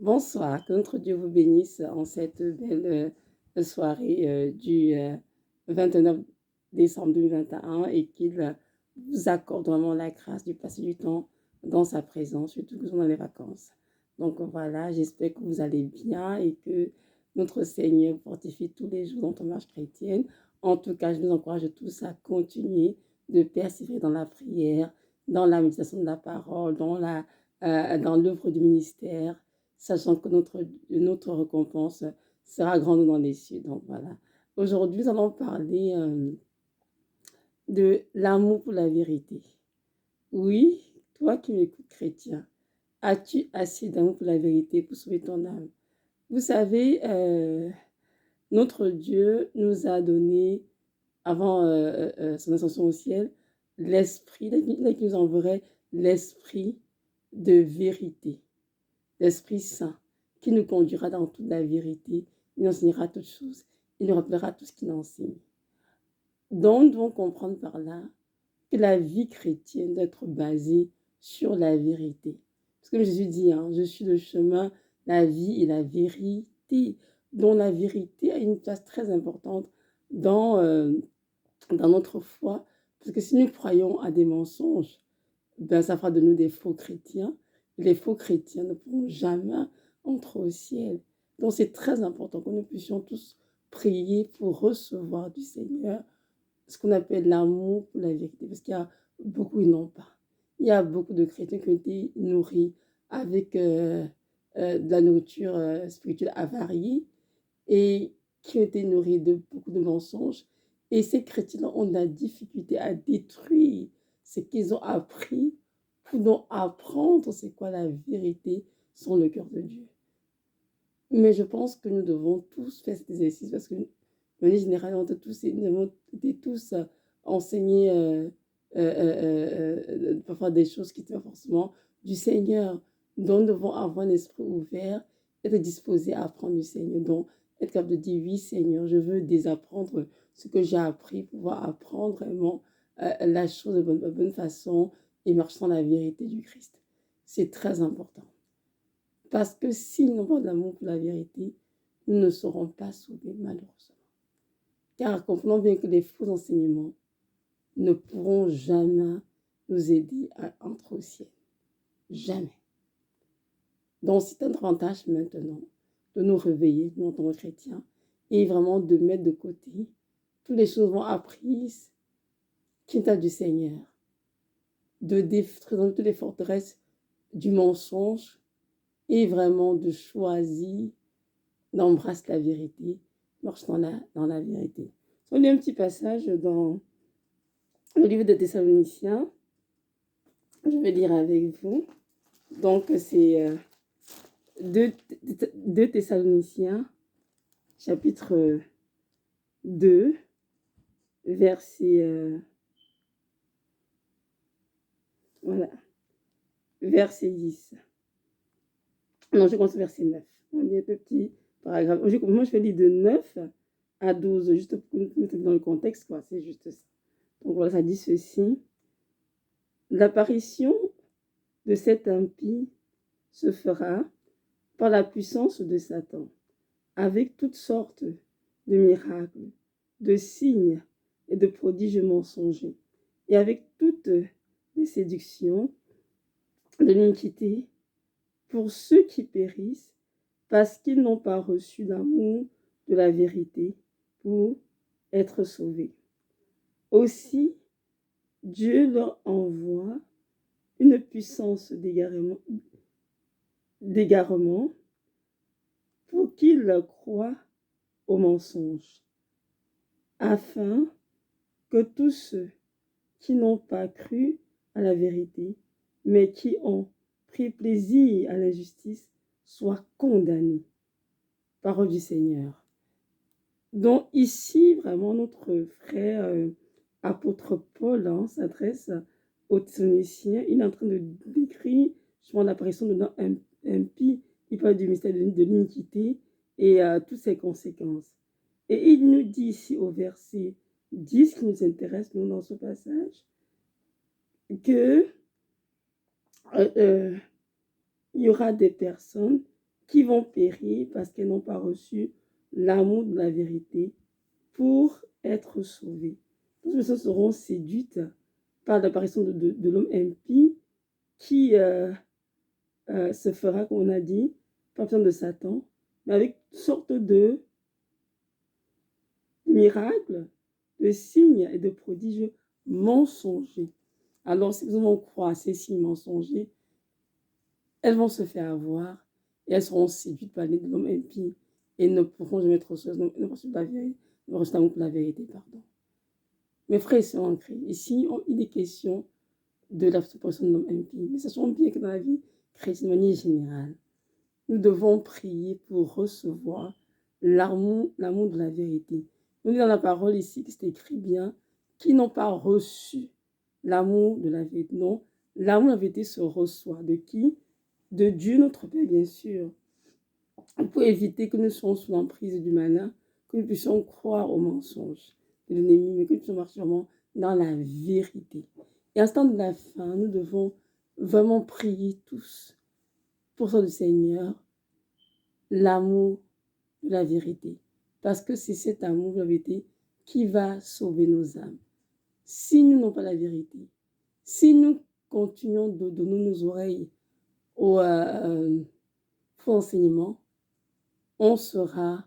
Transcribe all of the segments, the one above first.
Bonsoir, que notre Dieu vous bénisse en cette belle soirée du 29 décembre 2021 et qu'il vous accorde vraiment la grâce de passer du temps dans sa présence, surtout que nous sommes dans les vacances. Donc voilà, j'espère que vous allez bien et que notre Seigneur fortifie tous les jours dans ton marche chrétienne. En tout cas, je vous encourage tous à continuer de persévérer dans la prière, dans la méditation de la parole, dans l'œuvre du ministère, sachant que notre récompense sera grande dans les cieux. Donc voilà. Aujourd'hui, nous allons parler de l'amour pour la vérité. Oui, toi qui m'écoutes, chrétien, as-tu assez d'amour pour la vérité pour sauver ton âme? Vous savez, notre Dieu nous a donné, avant son ascension au ciel, l'esprit, il a qui nous enverrait l'esprit de vérité, l'Esprit Saint, qui nous conduira dans toute la vérité, il enseignera toutes choses, il nous rappellera tout ce qu'il enseigne. Donc, nous devons comprendre par là que la vie chrétienne doit être basée sur la vérité. Parce que comme Jésus dit, je suis le chemin, la vie et la vérité. Donc, la vérité a une place très importante dans notre foi. Parce que si nous croyons à des mensonges, ben, ça fera de nous des faux chrétiens. Les faux chrétiens ne pourront jamais entrer au ciel. Donc c'est très important que nous puissions tous prier pour recevoir du Seigneur ce qu'on appelle l'amour pour la vérité. Parce qu'il y a beaucoup qui n'ont pas. Il y a beaucoup de chrétiens qui ont été nourris avec de la nourriture spirituelle avariée et qui ont été nourris de beaucoup de mensonges. Et ces chrétiens ont de la difficulté à détruire ce qu'ils ont appris pour donc apprendre c'est quoi la vérité sur le cœur de Dieu. Mais je pense que nous devons tous faire cet exercice parce que, de manière générale, nous avons été tous enseignés parfois des choses qui étaient forcément du Seigneur. Donc, nous devons avoir un esprit ouvert, être disposé à apprendre du Seigneur. Donc, être capable de dire oui, Seigneur, je veux désapprendre ce que j'ai appris, pouvoir apprendre vraiment la chose de bonne façon et marcher dans la vérité du Christ. C'est très important. Parce que s'ils n'ont pas d'amour pour la vérité, nous ne serons pas sauvés, malheureusement. Car comprenons bien que les faux enseignements ne pourront jamais nous aider à entrer au ciel. Jamais. Donc, c'est un avantage maintenant de nous réveiller, nous en tant que chrétiens, et vraiment de mettre de côté toutes les choses apprises qui sont du Seigneur, de détruire toutes les forteresses du mensonge et vraiment de choisir d'embrasser la vérité, marche dans la vérité. On lit un petit passage dans le livre de Thessaloniciens. Je vais lire avec vous. Donc, c'est 2 Thessaloniciens, chapitre 2, verset, verset 10. Non, je commence verset 9. On lit un petit paragraphe. Moi, je vais lire de 9 à 12, juste pour mettre dans le contexte, quoi. C'est juste ça. Donc voilà, ça dit ceci. L'apparition de cet impie se fera par la puissance de Satan, avec toutes sortes de miracles, de signes et de prodiges mensongers, et avec toutes les séductions de l'iniquité pour ceux qui périssent parce qu'ils n'ont pas reçu l'amour de la vérité pour être sauvés. Aussi, Dieu leur envoie une puissance d'égarement pour qu'ils croient aux mensonges, afin que tous ceux qui n'ont pas cru à la vérité, mais qui ont pris plaisir à l'injustice, soient condamnés. Parole du Seigneur. Donc ici, vraiment, notre frère apôtre Paul s'adresse aux Thessaloniciens. Il est en train de décrire l'apparition de un impie. Il parle du mystère de l'iniquité et toutes ses conséquences. Et il nous dit ici au verset 10, qui nous intéresse, nous, dans ce passage, que il y aura des personnes qui vont périr parce qu'elles n'ont pas reçu l'amour de la vérité pour être sauvées. Toutes ces personnes seront séduites par l'apparition de l'homme impie qui se fera, comme on a dit, pas besoin de Satan, mais avec une sorte de miracles, de signes et de prodiges mensongers. Alors, si nous allons croire à ces signes mensongers, elles vont se faire avoir et elles seront séduites par l'homme impie et ne pourront jamais être reçues, ne pourront la vérité, ne reçoivent pour la vérité, pardon. Mes frères et sœurs en Christ, ici, il est question de la suppression de l'homme impie. Mais sachons bien que dans la vie chrétienne, de manière générale, nous devons prier pour recevoir l'amour de la vérité. Nous disons dans la parole ici, que c'est écrit bien, qui n'ont pas reçu l'amour de la vérité. Non, l'amour de la vérité se reçoit. De qui? De Dieu notre Père, bien sûr. Pour éviter que nous soyons sous l'emprise du malin, que nous puissions croire aux mensonges de l'ennemi, mais que nous puissions marcher vraiment dans la vérité. Et à ce temps de la fin, nous devons vraiment prier tous pour ça du Seigneur, l'amour de la vérité. Parce que c'est cet amour de la vérité qui va sauver nos âmes. Si nous n'avons pas la vérité, si nous continuons de donner nos oreilles aux faux enseignements, on sera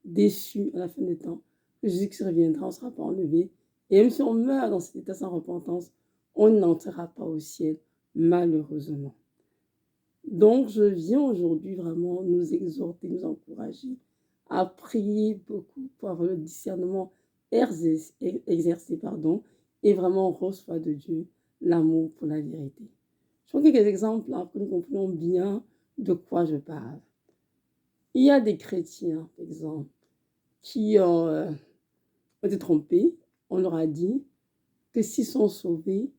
déçu à la fin des temps. Jésus reviendra, on ne sera pas enlevé. Et même si on meurt dans cet état sans repentance, on n'entrera pas au ciel, malheureusement. Donc, je viens aujourd'hui vraiment nous exhorter, nous encourager à prier beaucoup pour avoir le discernement exercé, et vraiment recevoir de Dieu l'amour pour la vérité. Je prends quelques exemples pour que nous comprenions bien de quoi je parle. Il y a des chrétiens, par exemple, qui ont été trompés. On leur a dit que s'ils sont sauvés,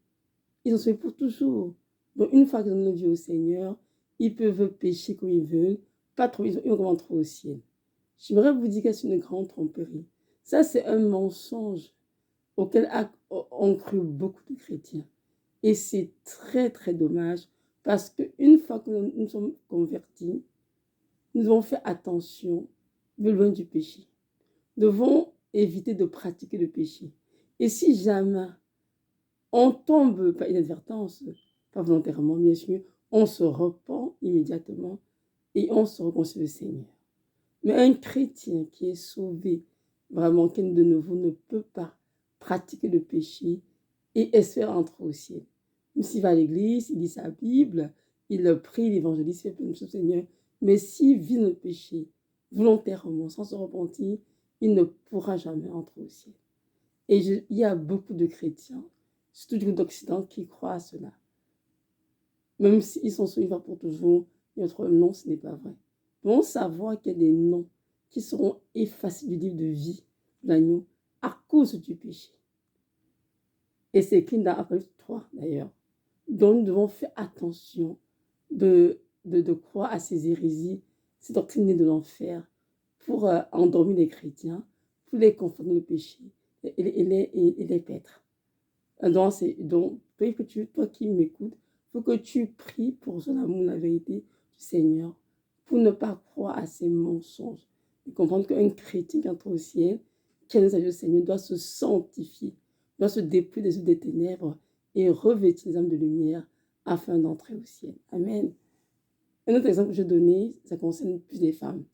ils sont sauvés pour toujours. Donc, une fois qu'ils ont vie au Seigneur, ils peuvent pécher comme ils veulent, pas trop, ils vont rentrer au ciel. J'aimerais vous dire que c'est une grande tromperie. Ça, c'est un mensonge auquel ont cru beaucoup de chrétiens. Et c'est très, très dommage parce qu'une fois que nous sommes convertis, nous devons faire attention de loin du péché. Nous devons éviter de pratiquer le péché. Et si jamais on tombe par inadvertance, pas volontairement bien sûr, on se repent immédiatement et on se reconcilie au Seigneur. Mais un chrétien qui est sauvé, vraiment, qui est de nouveau, ne peut pas pratiquer le péché et espérer entrer au ciel. Même s'il va à l'église, il lit sa Bible, il prie, il évangélise, il fait plein de choses au Seigneur. Mais s'il vit le péché volontairement, sans se repentir, il ne pourra jamais entrer au ciel. Et il y a beaucoup de chrétiens, surtout du d'Occident, qui croient à cela. Même s'ils sont sauvés pour toujours, et autre non, ce n'est pas vrai. Nous devons savoir qu'il y a des noms qui seront effacés du livre de vie de l'agneau à cause du péché. Et c'est écrit dans Apocalypse 3 d'ailleurs. Donc nous devons faire attention de croire à ces hérésies, ces doctrines de l'enfer, pour endormir les chrétiens, pour les confondre le péché et les paître. Donc, toi qui m'écoutes, il faut que tu pries pour son amour, la vérité du Seigneur, pour ne pas croire à ces mensonges. Et comprendre qu'un chrétien qui entre au ciel, qui a des du Seigneur, doit se sanctifier, doit se dépouiller des œuvres des ténèbres et revêtir les âmes de lumière afin d'entrer au ciel. Amen. Un autre exemple que je donnais, ça concerne plus les femmes.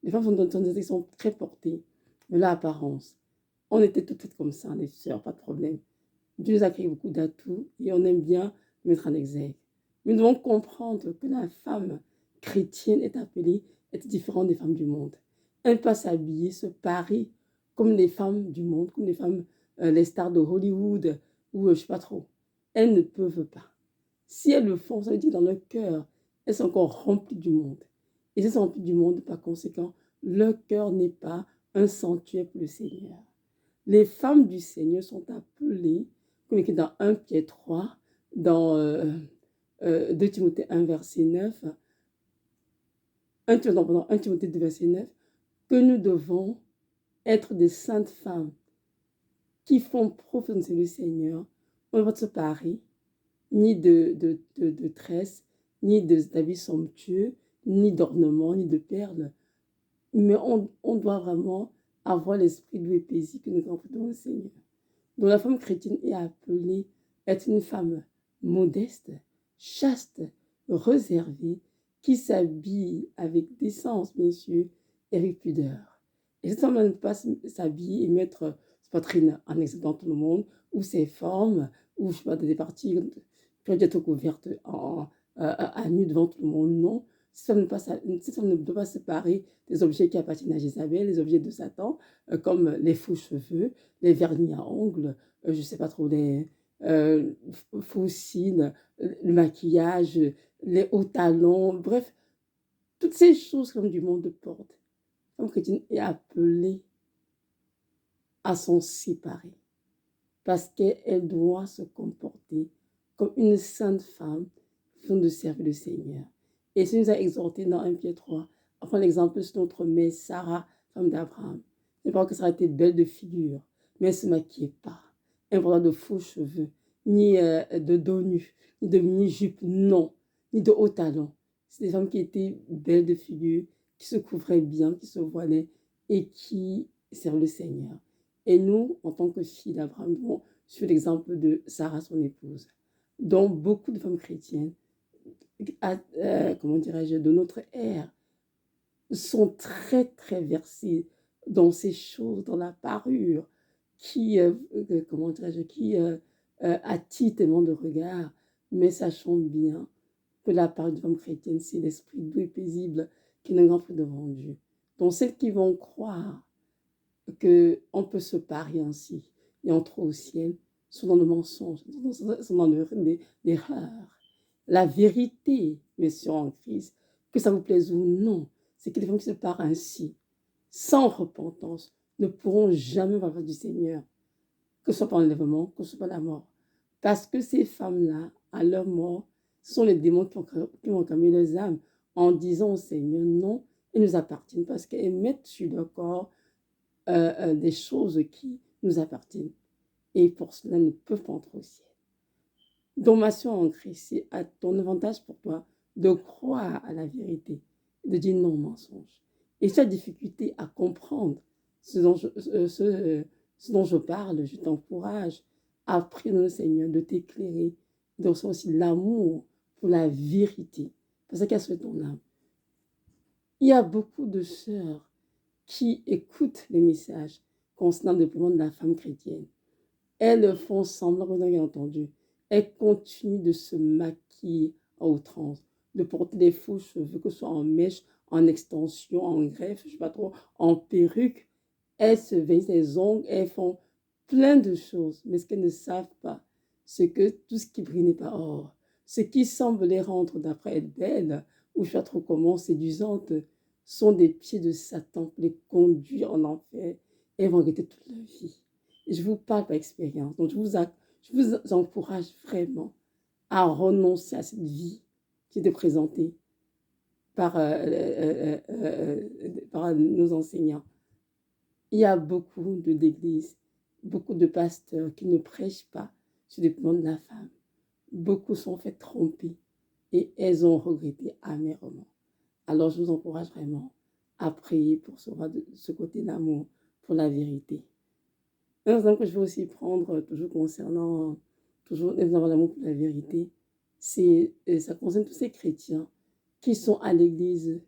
Les femmes sont très portées de l'apparence. On était toutes faites comme ça, les sœurs, pas de problème. Dieu nous a créé beaucoup d'atouts et on aime bien le mettre en exergue. Mais nous devons comprendre que la femme chrétienne est différente des femmes du monde. Elle ne peut pas s'habiller, se parer comme les femmes du monde, comme les femmes, les stars de Hollywood ou je ne sais pas trop. Elles ne peuvent pas. Si elles le font, ça veut dire que dans leur cœur, elles sont encore remplies du monde. Et si elles sont remplies du monde, par conséquent, leur cœur n'est pas un sanctuaire pour le Seigneur. Les femmes du Seigneur sont appelées, comme écrit dans 1 Pierre 3, dans 2 Timothée 1, verset 9, 1 Timothée 2, verset 9, que nous devons être des saintes femmes qui font profession le Seigneur. On ne va pas se parer, ni de tresses, ni d'habits somptueux, ni d'ornements, ni de perles, mais on doit vraiment avoir l'esprit doux et paisible que nous avons devant le Seigneur. Donc la femme chrétienne est appelée à être une femme modeste, chaste, réservée, qui s'habille avec décence, bien sûr, et avec pudeur. Et cette femme ne peut pas s'habiller et mettre sa poitrine en exhibe tout le monde, ou ses formes, ou je sais pas, des parties qui peuvent être couvertes à nu devant tout le monde. Non, cette femme ne peut pas se parer des objets qui appartiennent à Jézabel, les objets de Satan, comme les faux cheveux, les vernis à ongles, je ne sais pas trop, les faux cils, le maquillage, les hauts talons, bref, toutes ces choses comme du monde porte. La femme chrétienne est appelée à s'en séparer parce qu'elle doit se comporter comme une sainte femme afin de servir le Seigneur. Et ce nous a exhorté dans 1 Pierre 3 à prendre l'exemple de notre mère Sarah, femme d'Abraham. C'est pas que Sarah était belle de figure, mais elle ne se maquillait pas. Elle n'avait pas de faux cheveux, ni de dos nus, ni de mini-jupe, non, ni de hauts talons. C'est des femmes qui étaient belles de figure, qui se couvraient bien, qui se voilaient et qui servent le Seigneur. Et nous, en tant que filles d'Abraham, nous devons suivre l'exemple de Sarah, son épouse. Donc, beaucoup de femmes chrétiennes, comment dirais-je, de notre ère, sont très, très versées dans ces choses, dans la parure, qui, comment dirais-je, qui attire tellement de regards. Mais sachons bien que la parole de femme chrétienne, c'est l'esprit doux et paisible qui nous rend devant Dieu. Donc, celles qui vont croire qu'on peut se parier ainsi et entrer au ciel sont dans le mensonge, sont dans l'erreur. La vérité, messieurs en Christ, que ça vous plaise ou non, c'est que les femmes qui se parent ainsi, sans repentance, ne pourront jamais voir du Seigneur, que ce soit par l'enlèvement, que ce soit par la mort. Parce que ces femmes-là, à leur mort, ce sont les démons qui ont camé leurs âmes en disant au Seigneur, non, elles nous appartiennent parce qu'elles mettent sur leur corps des choses qui nous appartiennent. Et pour cela, ne peuvent pas entrer au ciel. Donc, ma soeur en Christ, c'est à ton avantage pour toi de croire à la vérité, de dire non au mensonge. Et si tu as difficulté à comprendre ce dont je parle, je t'encourage à prier le Seigneur de t'éclairer, de recevoir aussi l'amour pour la vérité, parce qu'elle soit ton âme. Il y a beaucoup de sœurs qui écoutent les messages concernant le déploiement de la femme chrétienne. Elles font semblant, vous avez entendu, elles continuent de se maquiller à outrance, de porter des faux cheveux, que ce soit en mèche, en extension, en greffe, je ne sais pas trop, en perruque. Elles se veignent les ongles, elles font plein de choses. Mais ce qu'elles ne savent pas, c'est que tout ce qui brille n'est pas or. Ce qui semble les rendre, d'après être belles, ou je ne sais pas trop comment, séduisantes, sont des pieds de Satan pour les conduire en enfer. Et elles vont regretter toute leur vie. Et je vous parle par expérience. Donc, je vous encourage vraiment à renoncer à cette vie qui était présentée par nos enseignants. Il y a beaucoup d'églises, beaucoup de pasteurs qui ne prêchent pas sur le plan de la femme. Beaucoup sont fait tromper et elles ont regretté amèrement. Alors, je vous encourage vraiment à prier pour ce côté d'amour pour la vérité. Un exemple que je vais aussi prendre, toujours concernant l'amour pour la vérité, ça concerne tous ces chrétiens qui sont à l'église,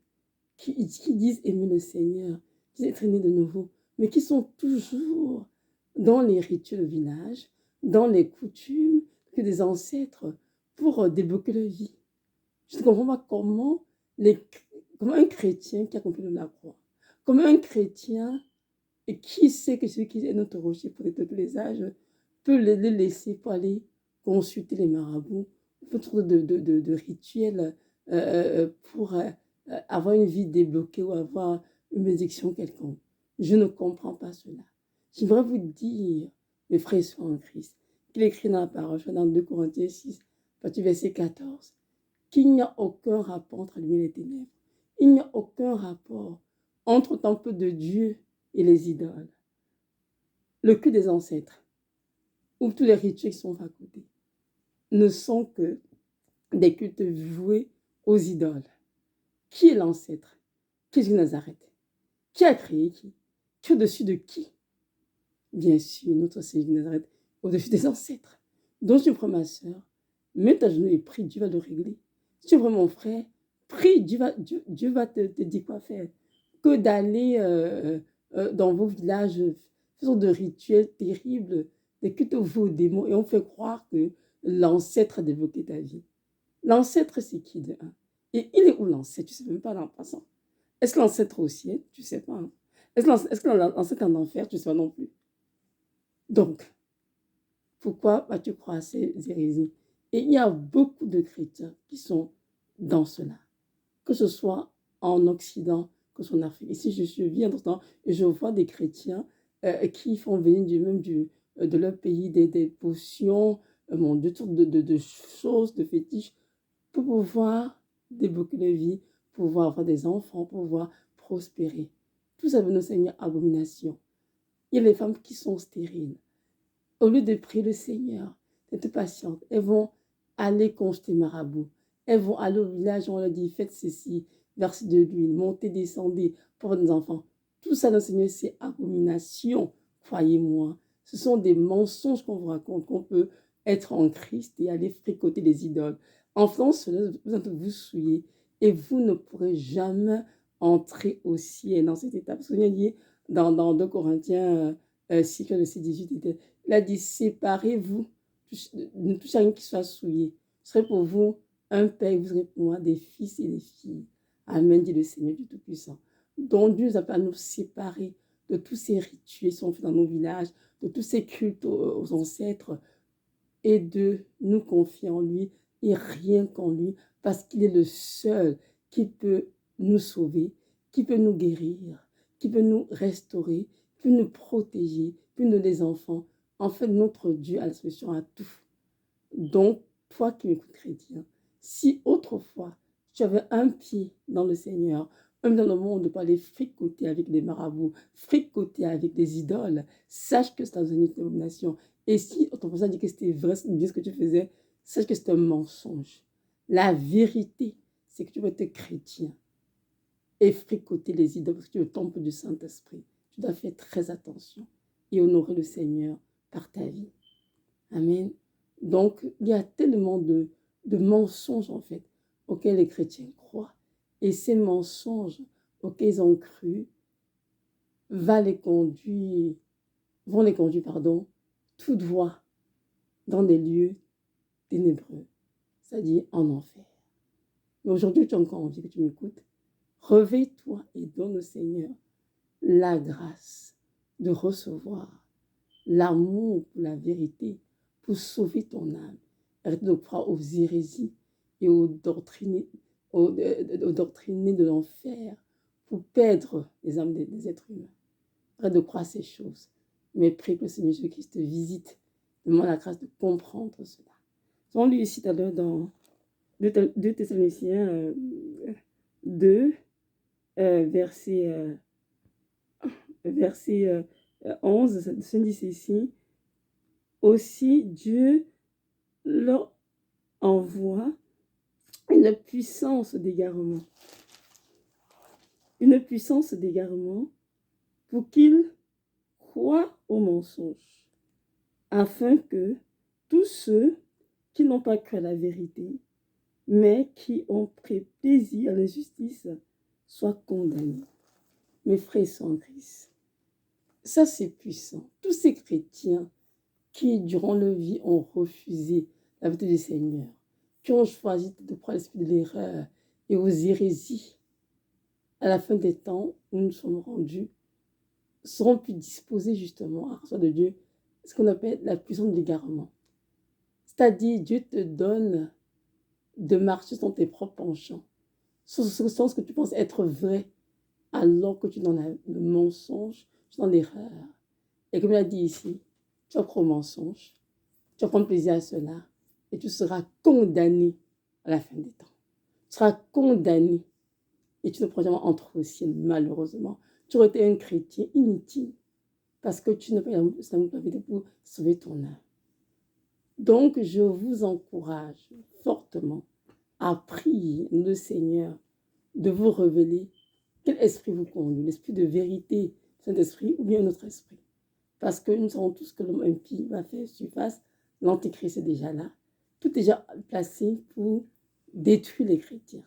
qui disent aimer le Seigneur, qui disent être nés de nouveau, mais qui sont toujours dans les rituels du village, dans les coutumes que des ancêtres pour débloquer leur vie. Je ne comprends pas comment un chrétien qui a compris de la croix, comment un chrétien qui sait que celui qui est notre rocher pour tous les âges peut le laisser pour aller consulter les marabouts, peut trouver de rituels pour avoir une vie débloquée ou avoir une bénédiction quelconque. Je ne comprends pas cela. J'aimerais vous dire, mes frères et sœurs en Christ, qu'il est écrit dans la parole, dans 2 Corinthiens 6, verset 14, qu'il n'y a aucun rapport entre la lumière et les ténèbres. Il n'y a aucun rapport entre le temple de Dieu et les idoles. Le culte des ancêtres, ou tous les rituels qui sont à côté, ne sont que des cultes voués aux idoles. Qui est l'ancêtre? Qui est Jésus de Nazareth? Qui a créé qui? Qui est au-dessus de qui? Bien sûr, notre Seigneur de Nazareth, au-dessus des ancêtres. Donc, tu prends ma soeur, mets ta genou et prie, Dieu va le régler. Si tu prends mon frère, prie, Dieu va te dire quoi faire. Que d'aller dans vos villages, faisant de rituels terribles, des cultes aux démons, et on fait croire que l'ancêtre a débloqué ta vie. L'ancêtre, c'est qui de un? Et il est où l'ancêtre? Tu ne sais même pas en passant. Est-ce que l'ancêtre est au ciel? Tu ne sais pas. Hein? Est-ce que l'ancêtre est en enfer? Tu ne sais pas non plus. Donc, pourquoi vas-tu croire à ces hérésies? Et il y a beaucoup de chrétiens qui sont dans cela, que ce soit en Occident, que ce soit en Afrique. Ici, je suis bien temps et je vois des chrétiens qui font venir de leur pays des potions, de toutes sortes de choses, de fétiches, pour pouvoir débloquer leur vie, pour pouvoir avoir des enfants, pour pouvoir prospérer. Tout ça veut nous enseigner abomination. Il y a les femmes qui sont stériles. Au lieu de prier le Seigneur, d'être patiente, elles vont aller consulter marabout. Elles vont aller au village, on leur dit, faites ceci, versez de l'huile, montez, descendez pour des enfants. Tout ça, le Seigneur, c'est abomination, croyez-moi. Ce sont des mensonges qu'on vous raconte, qu'on peut être en Christ et aller fricoter des idoles. En faisant cela, vous souillez et vous ne pourrez jamais entrer au ciel dans cette étape. Parce que dit dans 2 Corinthiens 6, verset 18, il a dit, séparez-vous, ne touchez à rien qui soit souillé. Ce serait pour vous un père, vous serez pour moi des fils et des filles. Amen, dit le Seigneur du Tout-Puissant. Donc Dieu nous appelle à nous séparer de tous ces rituels qui sont faits dans nos villages, de tous ces cultes aux ancêtres, et de nous confier en lui et rien qu'en lui, parce qu'il est le seul qui peut nous sauver, qui peut nous guérir, qui peut nous restaurer, qui peut nous protéger, qui peut nous donner des enfants. En fait, notre Dieu a la solution à tout. Donc, toi qui m'écoutes, chrétien, si autrefois tu avais un pied dans le Seigneur, même dans le monde, pour aller fricoter avec des marabouts, fricoter avec des idoles, sache que c'est une abomination. Et si ton personne dit que c'était vrai, c'est bien ce que tu faisais, sache que c'est un mensonge. La vérité, c'est que tu veux être chrétien et fricoter les idoles parce que tu es le temple du Saint-Esprit. Tu dois faire très attention et honorer le Seigneur par ta vie. Amen. Donc, il y a tellement de mensonges, en fait, auxquels les chrétiens croient. Et ces mensonges auxquels ils ont cru vont les conduire, toute voie dans des lieux ténébreux, c'est-à-dire en enfer. Mais aujourd'hui, tu as encore envie que tu m'écoutes. Réveille-toi et donne au Seigneur la grâce de recevoir l'amour pour la vérité, pour sauver ton âme. Arrête de croire aux hérésies et aux doctrines de l'enfer pour perdre les âmes des êtres humains. Arrête de croire ces choses. Mais prie que le Seigneur Jésus-Christ te visite. Demande la grâce de comprendre cela. On lit ici tout à l'heure dans 2 Thessaloniciens 2, verset 11, se dit ceci. Aussi, Dieu leur envoie une puissance d'égarement. Une puissance d'égarement pour qu'ils croient aux mensonges, afin que tous ceux qui n'ont pas cru à la vérité, mais qui ont pris plaisir à l'injustice, soient condamnés. Mes frères en Christ, ça c'est puissant. Tous ces chrétiens qui, durant leur vie, ont refusé la vérité du Seigneur, qui ont choisi de prendre l'esprit de l'erreur et aux hérésies, à la fin des temps où nous sommes rendus, seront plus disposés justement à recevoir de Dieu ce qu'on appelle la puissance de l'égarement. C'est-à-dire, Dieu te donne de marcher dans tes propres penchants, sur ce que tu penses être vrai, alors que tu es dans le mensonge, tu es dans l'erreur. Et comme il a dit ici, tu vas croire au mensonge, tu vas prendre plaisir à cela, et tu seras condamné à la fin des temps. Tu seras condamné, et tu ne pourras jamais entrer au ciel, malheureusement. Tu aurais été un chrétien inutile, parce que tu n'as pas l'amour pour sauver ton âme. Donc, je vous encourage fortement à prier le Seigneur de vous révéler quel esprit vous conduit, l'esprit de vérité, Saint-Esprit, ou bien un autre esprit. Parce que nous savons tous que l'homme impie va faire surface, l'antéchrist est déjà là, tout est déjà placé pour détruire les chrétiens.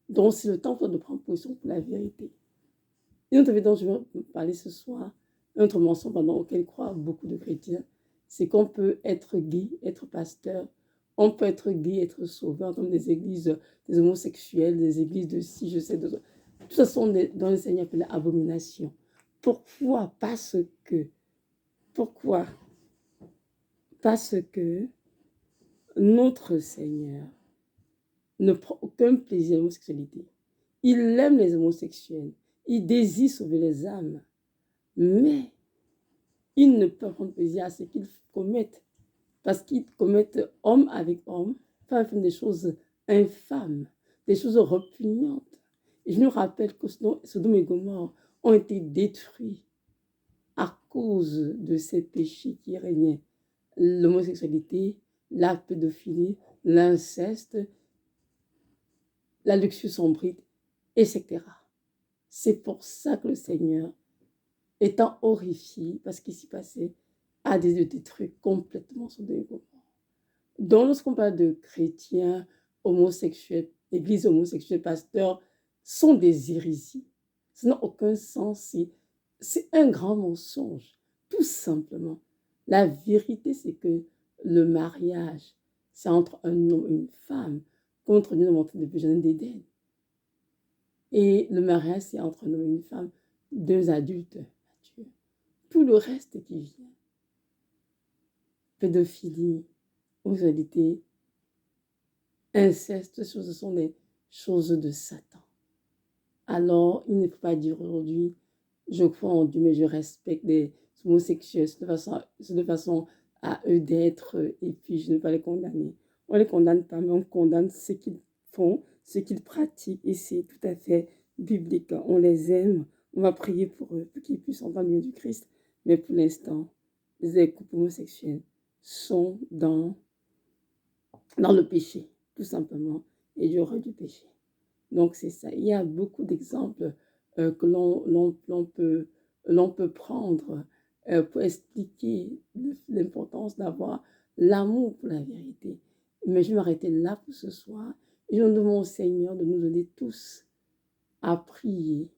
Donc c'est le temps de prendre position pour la vérité. Une autre dont je vais parler ce soir, un autre mensonge pendant auquel croient beaucoup de chrétiens, c'est qu'on peut être gay, être pasteur, on peut être gay, être sauveur dans des églises des homosexuels, des églises de ci, je sais, de ça. Tout ça sont dans le Seigneur appelé abomination. Pourquoi? Pourquoi? Parce que notre Seigneur ne prend aucun plaisir à l'homosexualité. Il aime les homosexuels. Il désire sauver les âmes. Mais il ne peut prendre plaisir à ce qu'ils commettent. Parce qu'ils commettent homme avec homme, font des choses infâmes, des choses repugnantes. Et je nous rappelle que Sodome et Gomorrhe ont été détruits à cause de ces péchés qui régnaient. L'homosexualité, la pédophilie, l'inceste, la luxusombrite, etc. C'est pour ça que le Seigneur, étant horrifié par ce qui s'y passait, a décidé de détruire complètement Sodome et Gomorrhe. Donc, lorsqu'on parle de chrétiens, homosexuels, églises homosexuelles, pasteurs, sont des hérésies. Ça n'a aucun sens. C'est un grand mensonge, tout simplement. La vérité, c'est que le mariage, c'est entre un homme et une femme, contre Dieu montré depuis le jardin d'Éden. Et le mariage, c'est entre un homme et une femme, deux adultes. Tout le reste qui vient, pédophilie, homosexualité, inceste, ce sont des choses de Satan. Alors, il ne faut pas dire aujourd'hui, je crois en Dieu, mais je respecte les homosexuels, c'est de façon à eux d'être, et puis je ne vais pas les condamner. On ne les condamne pas, mais on condamne ce qu'ils font, ce qu'ils pratiquent, et c'est tout à fait biblique. On les aime, on va prier pour eux, pour qu'ils puissent entendre le mieux du Christ, mais pour l'instant, les couples homosexuels sont dans le péché, tout simplement, et il y aura du péché. Donc c'est ça. Il y a beaucoup d'exemples que l'on peut prendre pour expliquer l'importance d'avoir l'amour pour la vérité. Mais je vais m'arrêter là pour ce soir. Et je demande au Seigneur de nous aider tous à prier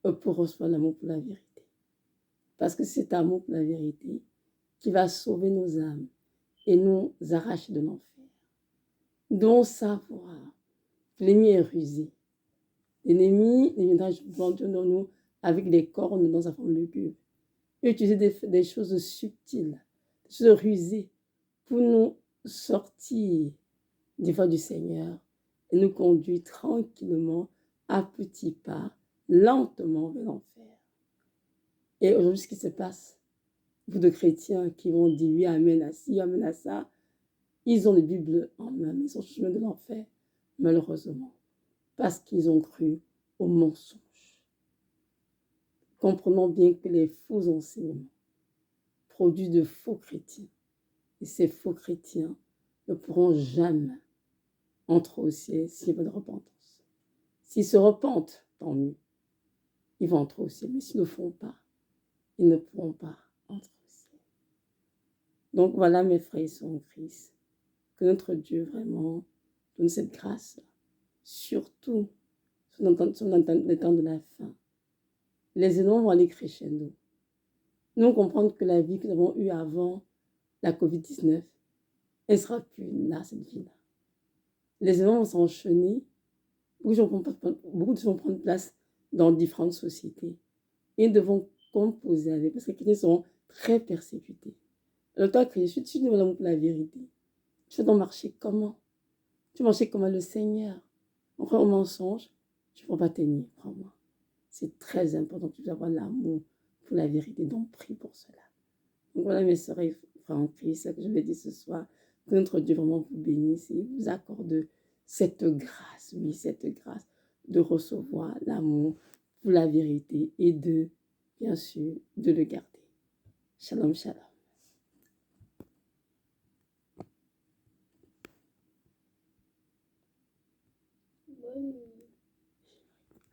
pour recevoir l'amour pour la vérité. Parce que c'est amour pour la vérité qui va sauver nos âmes et nous arracher de l'enfer. Donc savoir que l'ennemi est rusé. L'ennemi viendra venir dans nous avec des cornes dans sa forme lugubre. Utiliser des choses subtiles, des choses rusées pour nous sortir des voies du Seigneur et nous conduire tranquillement, à petits pas, lentement vers l'enfer. Et aujourd'hui, ce qui se passe, beaucoup de chrétiens qui vont dire oui, amen à ci, amen à ça, ils ont les Bibles en main, mais ils sont sur le chemin de l'enfer, malheureusement, parce qu'ils ont cru au mensonge. Comprenons bien que les faux enseignements produisent de faux chrétiens. Et ces faux chrétiens ne pourront jamais entrer au ciel s'il n'y a pas de repentance. S'ils se repentent, tant mieux. Ils vont entrer au ciel. Mais s'ils ne le font pas, ils ne pourront pas entrer au ciel. Donc voilà, mes frères et sœurs en Christ, que notre Dieu vraiment donne cette grâce, surtout sur les temps de la fin. Les événements vont aller crescendo. Nous comprendre que la vie que nous avons eue avant la COVID-19, elle ne sera plus là, cette vie-là. Les événements vont s'enchaîner, beaucoup de choses vont prendre place dans différentes sociétés. Et nous devons composer avec, parce que les chrétiens sont très persécutés. Alors toi, chrétien, tu nous l'amour pour la vérité. Tu vas donc marcher comment? Tu vas marcher comme le Seigneur. On croit au mensonge, tu ne pourras pas tenir, crois-moi. C'est très important que tu puisses avoir l'amour pour la vérité, donc prie pour cela. Donc voilà mes sœurs et frères en Christ, ce que je vais dire ce soir, que notre Dieu vraiment vous bénisse et vous accorde cette grâce, oui, cette grâce de recevoir l'amour pour la vérité et de, bien sûr, de le garder. Shalom, shalom.